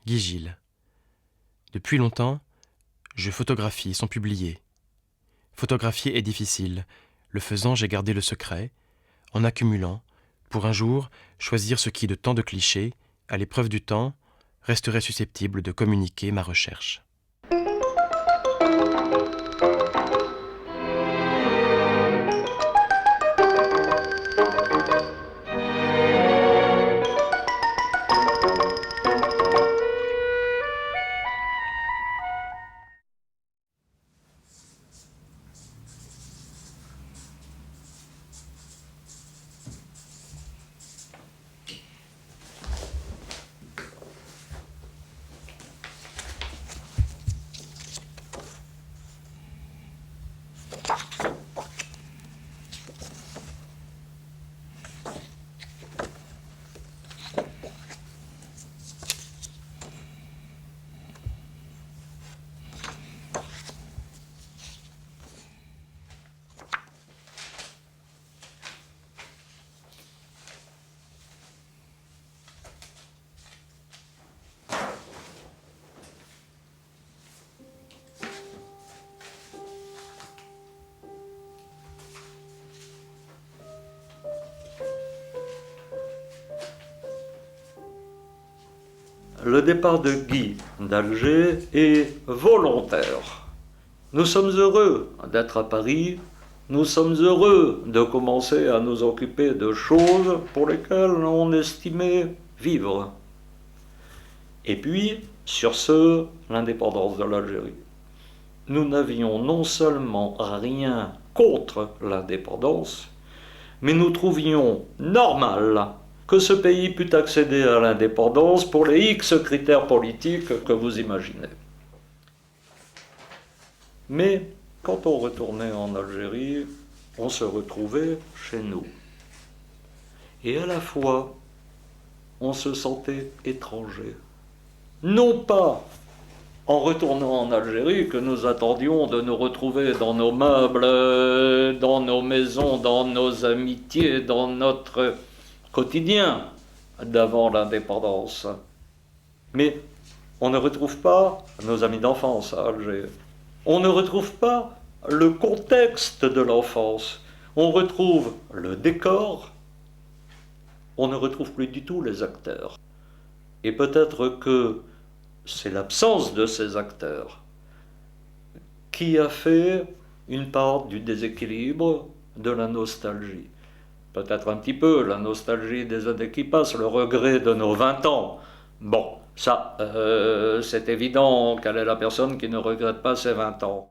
Guy Gilles. Depuis longtemps, je photographie sans publier. Photographier est difficile. Le faisant, j'ai gardé le secret, en accumulant, pour un jour, choisir ce qui, de tant de clichés, à l'épreuve du temps, resterait susceptible de communiquer ma recherche. Le départ de Guy d'Alger est volontaire. Nous sommes heureux d'être à Paris, nous sommes heureux de commencer à nous occuper de choses pour lesquelles on estimait vivre. Et puis, sur ce, l'indépendance de l'Algérie. Nous n'avions non seulement rien contre l'indépendance, mais nous trouvions normal que ce pays pût accéder à l'indépendance pour les X critères politiques que vous imaginez. Mais quand on retournait en Algérie, on se retrouvait chez nous. Et à la fois, on se sentait étranger. Non pas en retournant en Algérie que nous attendions de nous retrouver dans nos meubles, dans nos maisons, dans nos amitiés, dans notre quotidien d'avant l'indépendance. Mais on ne retrouve pas nos amis d'enfance à Alger. On ne retrouve pas le contexte de l'enfance. On retrouve le décor. On ne retrouve plus du tout les acteurs. Et peut-être que c'est l'absence de ces acteurs qui a fait une part du déséquilibre de la nostalgie. Peut-être un petit peu la nostalgie des années qui passent, le regret de nos 20 ans. Bon, ça, c'est évident quelle est la personne qui ne regrette pas ses 20 ans.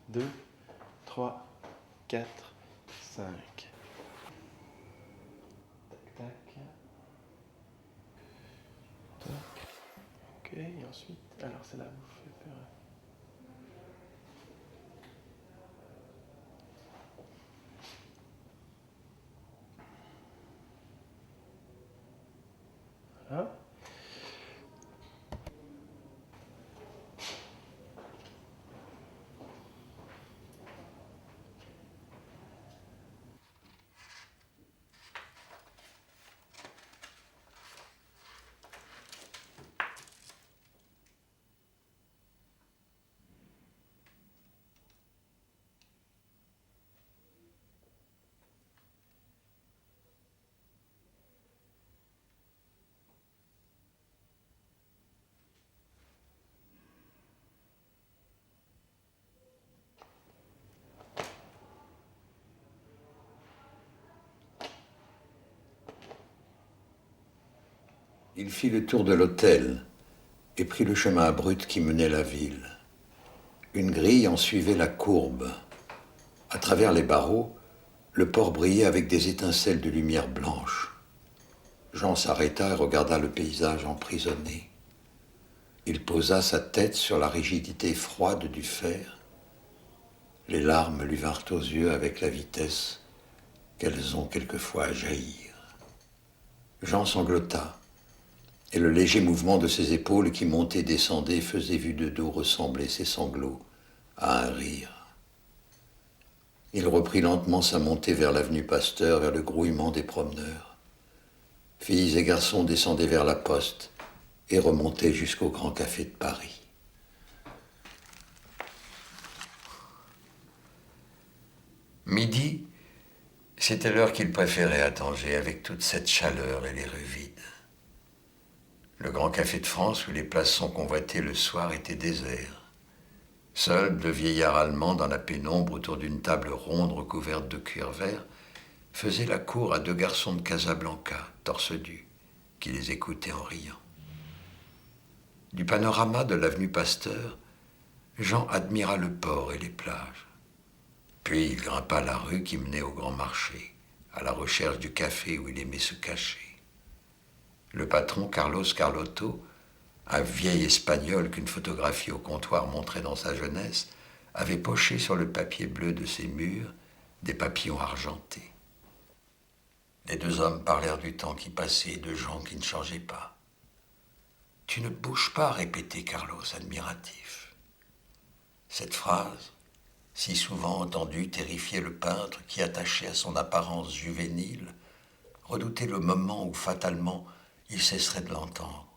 Deux, trois, quatre, cinq. Tac, tac. Tac. Ok, et ensuite, alors c'est là où vous faites faire. Voilà. Il fit le tour de l'hôtel et prit le chemin abrupt qui menait à la ville. Une grille en suivait la courbe. À travers les barreaux, le port brillait avec des étincelles de lumière blanche. Jean s'arrêta et regarda le paysage emprisonné. Il posa sa tête sur la rigidité froide du fer. Les larmes lui vinrent aux yeux avec la vitesse qu'elles ont quelquefois à jaillir. Jean sanglota, et le léger mouvement de ses épaules qui montaient et descendaient faisait vu de dos ressembler ses sanglots à un rire. Il reprit lentement sa montée vers l'avenue Pasteur, vers le grouillement des promeneurs. Filles et garçons descendaient vers la poste et remontaient jusqu'au Grand Café de Paris. Midi, c'était l'heure qu'il préférait à Tanger, avec toute cette chaleur et les rues vides. Le Grand Café de France, où les places sont convoitées le soir, était désert. Seuls deux vieillards allemands dans la pénombre autour d'une table ronde recouverte de cuir vert faisaient la cour à deux garçons de Casablanca, torse nu, qui les écoutaient en riant. Du panorama de l'avenue Pasteur, Jean admira le port et les plages. Puis il grimpa la rue qui menait au Grand Marché, à la recherche du café où il aimait se cacher. Le patron, Carlos Carlotto, un vieil espagnol qu'une photographie au comptoir montrait dans sa jeunesse, avait poché sur le papier bleu de ses murs des papillons argentés. Les deux hommes parlèrent du temps qui passait et de gens qui ne changeaient pas. « Tu ne bouges pas », répétait Carlos, admiratif. Cette phrase, si souvent entendue, terrifiait le peintre qui, attaché à son apparence juvénile, redoutait le moment où, fatalement, il cesserait de l'entendre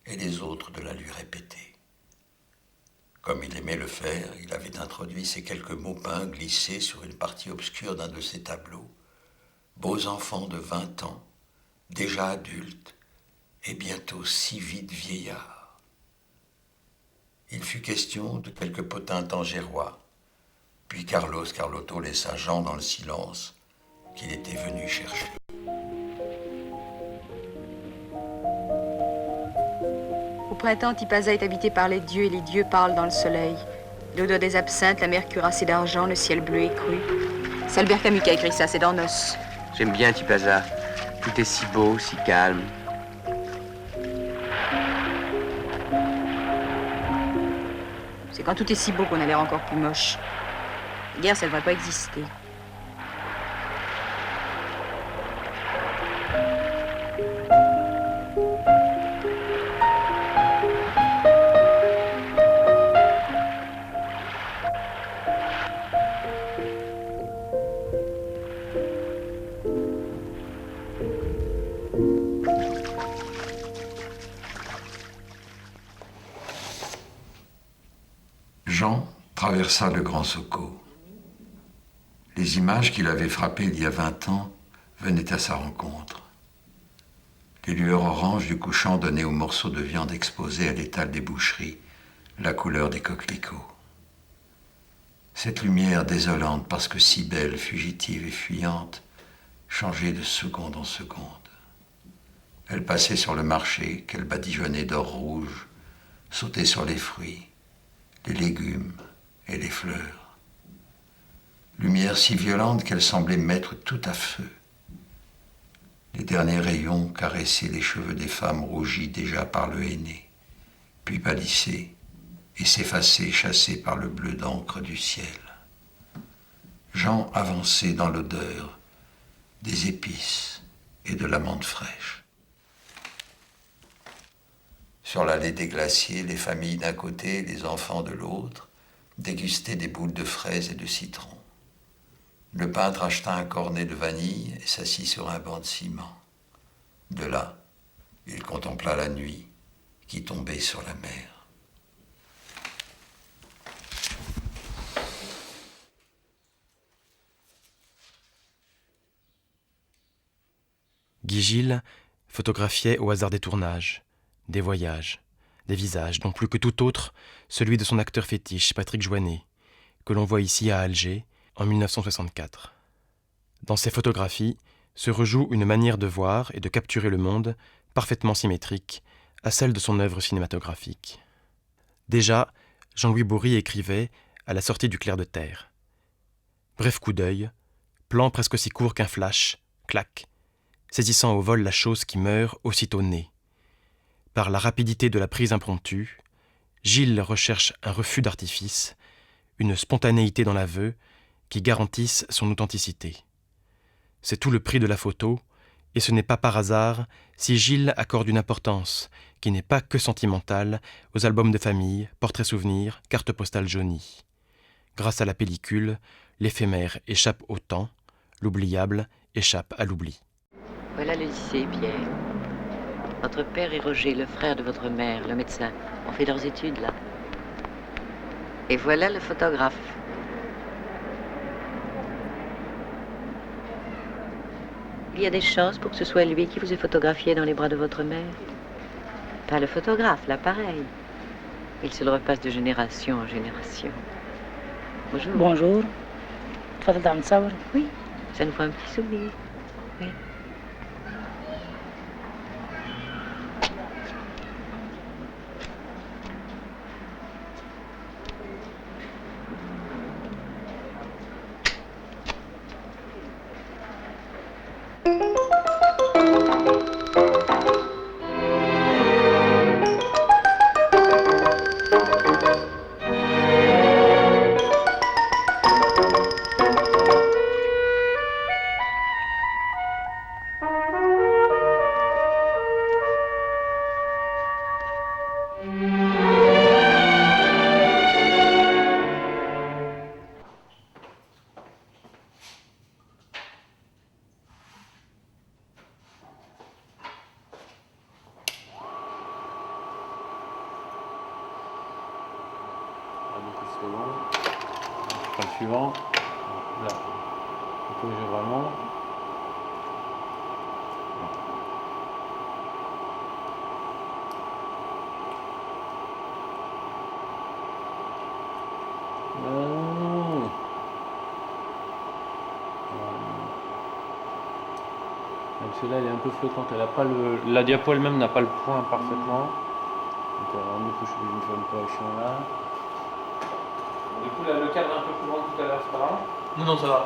et les autres de la lui répéter. Comme il aimait le faire, il avait introduit ces quelques mots peints glissés sur une partie obscure d'un de ses tableaux. Beaux enfants de 20 ans, déjà adultes, et bientôt si vite vieillards. Il fut question de quelques potins tangérois, puis Carlos Carlotto laissa Jean dans le silence qu'il était venu chercher. Au printemps, Tipaza est habité par les dieux et les dieux parlent dans le soleil. L'odeur des absinthes, la mer cuirassée d'argent, le ciel bleu et cru. C'est Albert Camus qui a écrit ça, c'est dans Nos. J'aime bien Tipaza. Tout est si beau, si calme. C'est quand tout est si beau qu'on a l'air encore plus moche. La guerre, ça ne devrait pas exister. Jean traversa le Grand Soko. Les images qui l'avaient frappé il y a 20 ans venaient à sa rencontre. Les lueurs oranges du couchant donnaient aux morceaux de viande exposés à l'étal des boucheries la couleur des coquelicots. Cette lumière désolante, parce que si belle, fugitive et fuyante, changeait de seconde en seconde. Elle passait sur le marché, qu'elle badigeonnait d'or rouge, sautait sur les fruits, les légumes et les fleurs. Lumière si violente qu'elle semblait mettre tout à feu. Les derniers rayons caressaient les cheveux des femmes rougies déjà par le henné, puis pâlissaient et s'effaçaient chassés par le bleu d'encre du ciel. Jean avançait dans l'odeur des épices et de la menthe fraîche. Sur l'allée des glaciers, les familles d'un côté et les enfants de l'autre dégustaient des boules de fraises et de citron. Le peintre acheta un cornet de vanille et s'assit sur un banc de ciment. De là, il contempla la nuit qui tombait sur la mer. Guy Gilles photographiait au hasard des tournages, des voyages, des visages, dont plus que tout autre, celui de son acteur fétiche, Patrick Joinet, que l'on voit ici à Alger, en 1964. Dans ces photographies se rejoue une manière de voir et de capturer le monde parfaitement symétrique à celle de son œuvre cinématographique. Déjà, Jean-Louis Bourri écrivait à la sortie du clair de terre. Bref coup d'œil, plan presque aussi court qu'un flash, clac, saisissant au vol la chose qui meurt aussitôt née. Par la rapidité de la prise impromptue, Gilles recherche un refus d'artifice, une spontanéité dans l'aveu qui garantisse son authenticité. C'est tout le prix de la photo, et ce n'est pas par hasard si Gilles accorde une importance qui n'est pas que sentimentale aux albums de famille, portraits souvenirs, cartes postales jaunies. Grâce à la pellicule, l'éphémère échappe au temps, l'oubliable échappe à l'oubli. Voilà le lycée, Pierre. Votre père et Roger, le frère de votre mère, le médecin, ont fait leurs études là. Et voilà le photographe. Il y a des chances pour que ce soit lui qui vous ait photographié dans les bras de votre mère. Pas le photographe, l'appareil. Il se le repasse de génération en génération. Bonjour. Bonjour. تفضل عم تصور؟ Oui, ça nous fait un petit souvenir. Oui. C'est bon. Je prends le suivant. Là, on peut jouer vraiment. Non. Celle-là, elle est un peu flottante. Elle a pas le. La diapo elle-même n'a pas le point parfaitement. Donc, du coup, je suis obligé de faire une correction là. Du coup, là, le cadre est un peu plus grand que tout à l'heure, c'est pas grave? Non, ça va.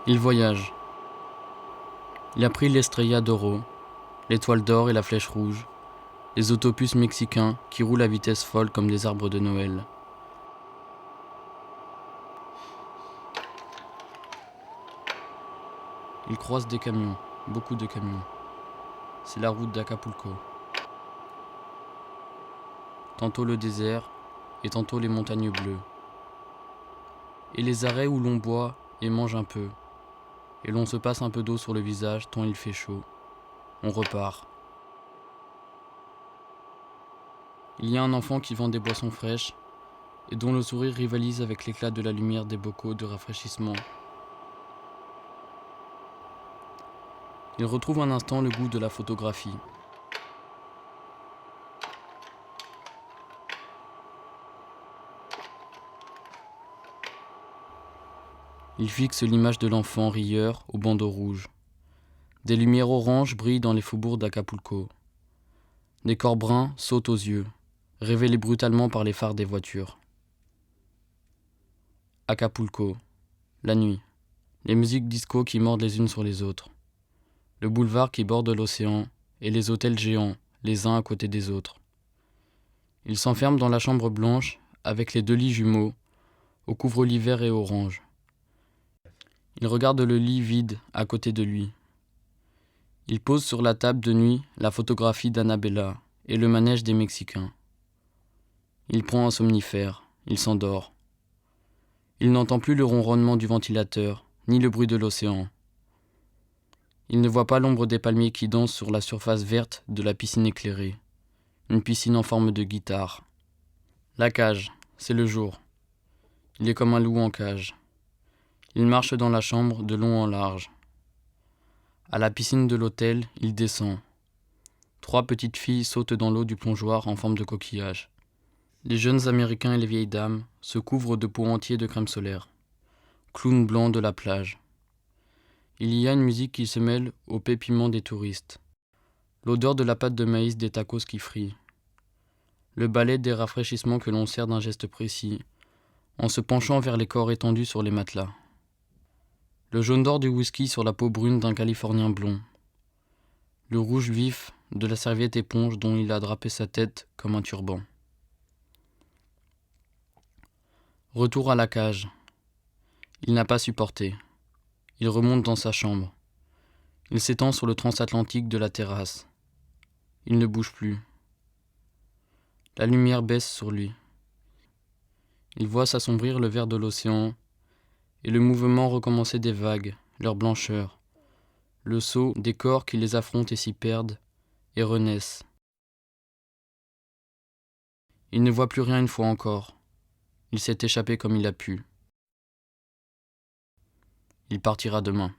Il voyage. Il a pris l'Estrella d'Oro, l'étoile d'or et la flèche rouge, les autobus mexicains qui roulent à vitesse folle comme des arbres de Noël. Il croise des camions, beaucoup de camions. C'est la route d'Acapulco. Tantôt le désert et tantôt les montagnes bleues. et les arrêts où l'on boit et mange un peu, et l'on se passe un peu d'eau sur le visage tant il fait chaud. On repart. Il y a un enfant qui vend des boissons fraîches et dont le sourire rivalise avec l'éclat de la lumière des bocaux de rafraîchissement. Il retrouve un instant le goût de la photographie. Il fixe l'image de l'enfant rieur au bandeau rouge. Des lumières oranges brillent dans les faubourgs d'Acapulco. Des corps bruns sautent aux yeux, révélés brutalement par les phares des voitures. Acapulco, la nuit, les musiques disco qui mordent les unes sur les autres, le boulevard qui borde l'océan et les hôtels géants, les uns à côté des autres. Il s'enferme dans la chambre blanche avec les 2 lits jumeaux, au couvre-lit vert et orange. Il regarde le lit vide à côté de lui. Il pose sur la table de nuit la photographie d'Annabella et le manège des Mexicains. Il prend un somnifère, il s'endort. Il n'entend plus le ronronnement du ventilateur, ni le bruit de l'océan. Il ne voit pas l'ombre des palmiers qui dansent sur la surface verte de la piscine éclairée. Une piscine en forme de guitare. La cage, c'est le jour. Il est comme un loup en cage. Il marche dans la chambre de long en large. À la piscine de l'hôtel, il descend. 3 petites filles sautent dans l'eau du plongeoir en forme de coquillage. Les jeunes Américains et les vieilles dames se couvrent de pots entiers de crème solaire. Clowns blancs de la plage. Il y a une musique qui se mêle au pépiment des touristes. L'odeur de la pâte de maïs des tacos qui frient. Le balai des rafraîchissements que l'on sert d'un geste précis, en se penchant vers les corps étendus sur les matelas. Le jaune d'or du whisky sur la peau brune d'un Californien blond. Le rouge vif de la serviette éponge dont il a drapé sa tête comme un turban. Retour à la cage. Il n'a pas supporté. Il remonte dans sa chambre. Il s'étend sur le transatlantique de la terrasse. Il ne bouge plus. La lumière baisse sur lui. Il voit s'assombrir le vert de l'océan et le mouvement recommencer des vagues, leur blancheur, le saut des corps qui les affrontent et s'y perdent et renaissent. Il ne voit plus rien une fois encore. Il s'est échappé comme il a pu. Il partira demain.